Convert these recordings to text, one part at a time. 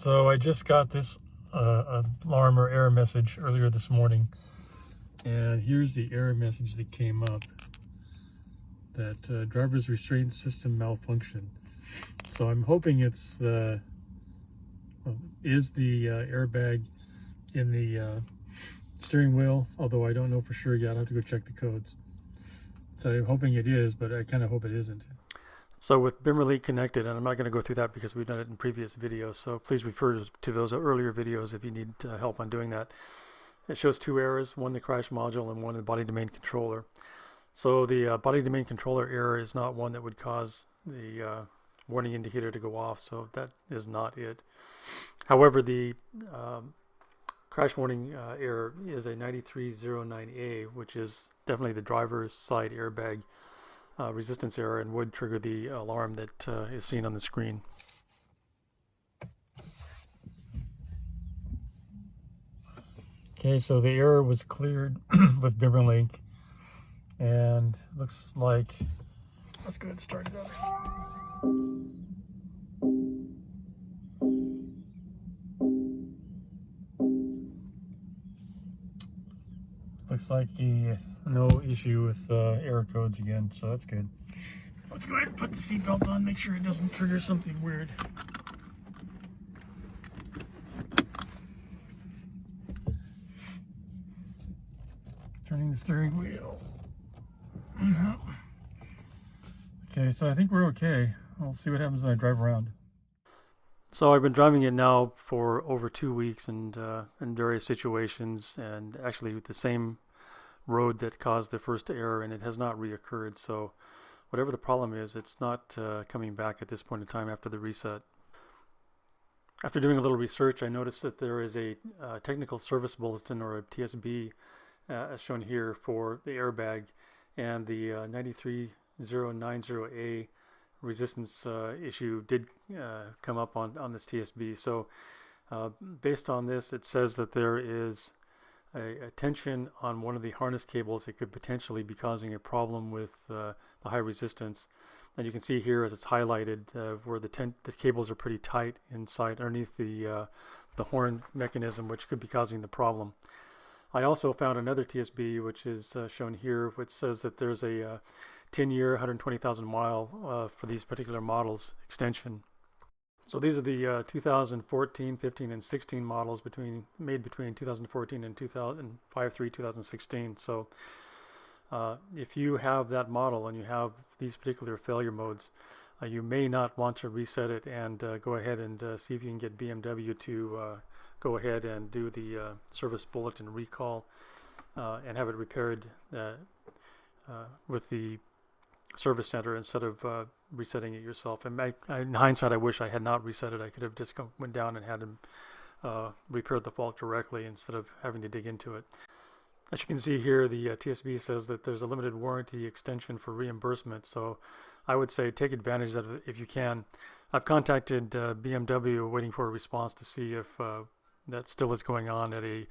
So I just got this alarm or error message earlier this morning, and here's the error message that came up, that driver's restraint system malfunction. So I'm hoping it's the airbag in the steering wheel, although I don't know for sure yet. I'll have to go check the codes. So I'm hoping it is, but I kind of hope it isn't. So with Bimmerlink connected, and I'm not going to go through that because we've done it in previous videos, so please refer to those earlier videos if you need help on doing that. It shows two errors, one the crash module and one the body domain controller. So the body domain controller error is not one that would cause the warning indicator to go off, so that is not it. However, the crash warning error is a 9309A, which is definitely the driver's side airbag resistance error and would trigger the alarm that is seen on the screen. Okay, so the error was cleared with Bimmerlink, and looks like, let's go ahead and start it up. Looks like no issue with error codes again, so that's good. Let's go ahead and put the seatbelt on, make sure it doesn't trigger something weird. Turning the steering wheel. Okay, so I think we're okay. We'll see what happens when I drive around. So I've been driving it now for over 2 weeks, and in various situations, and actually with the same road that caused the first error, and it has not reoccurred. So whatever the problem is, it's not coming back at this point in time after the reset. After doing a little research, I noticed that there is a technical service bulletin, or a TSB, as shown here, for the airbag, and the 93090A resistance issue did come up on this TSB. So based on this, it says that there is a tension on one of the harness cables that could potentially be causing a problem with the high resistance. And you can see here, as it's highlighted, where the cables are pretty tight inside underneath the horn mechanism, which could be causing the problem. I also found another TSB, which is shown here, which says that there's a 10-year, 120,000 mile for these particular models extension. So these are the 2014, 15, and 16 models made between 2014 and 2016. So if you have that model and you have these particular failure modes, you may not want to reset it, and go ahead and see if you can get BMW to go ahead and do the service bulletin recall and have it repaired with the service center instead of resetting it yourself. And in hindsight, I wish I had not reset it. I could have just went down and had him repair the fault directly instead of having to dig into it. As you can see here, the TSB says that there's a limited warranty extension for reimbursement, so I would say take advantage of it if you can. I've contacted BMW waiting for a response to see if that still is going on at the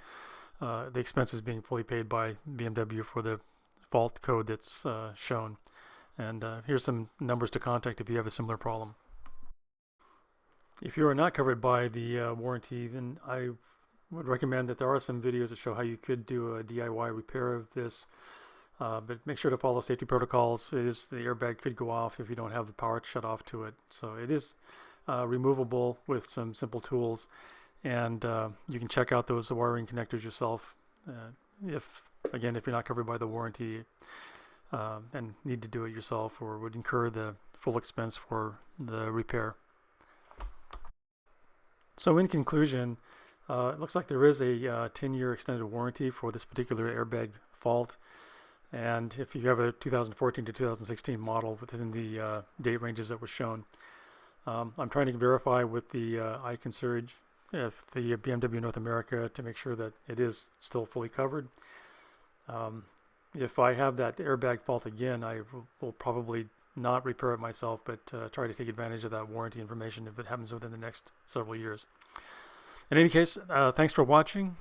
expenses being fully paid by BMW for the fault code that's shown. And here's some numbers to contact if you have a similar problem. If you are not covered by the warranty, then I would recommend that there are some videos that show how you could do a DIY repair of this. But make sure to follow safety protocols. The airbag could go off if you don't have the power shut off to it. So it is removable with some simple tools. And you can check out those wiring connectors yourself if you're not covered by the warranty. And need to do it yourself, or would incur the full expense for the repair. So in conclusion, it looks like there is a 10-year extended warranty for this particular airbag fault, and if you have a 2014 to 2016 model within the date ranges that were shown. I'm trying to verify with the iConsurge, if the BMW North America, to make sure that it is still fully covered. If I have that airbag fault again, I will probably not repair it myself, but try to take advantage of that warranty information if it happens within the next several years. In any case, thanks for watching.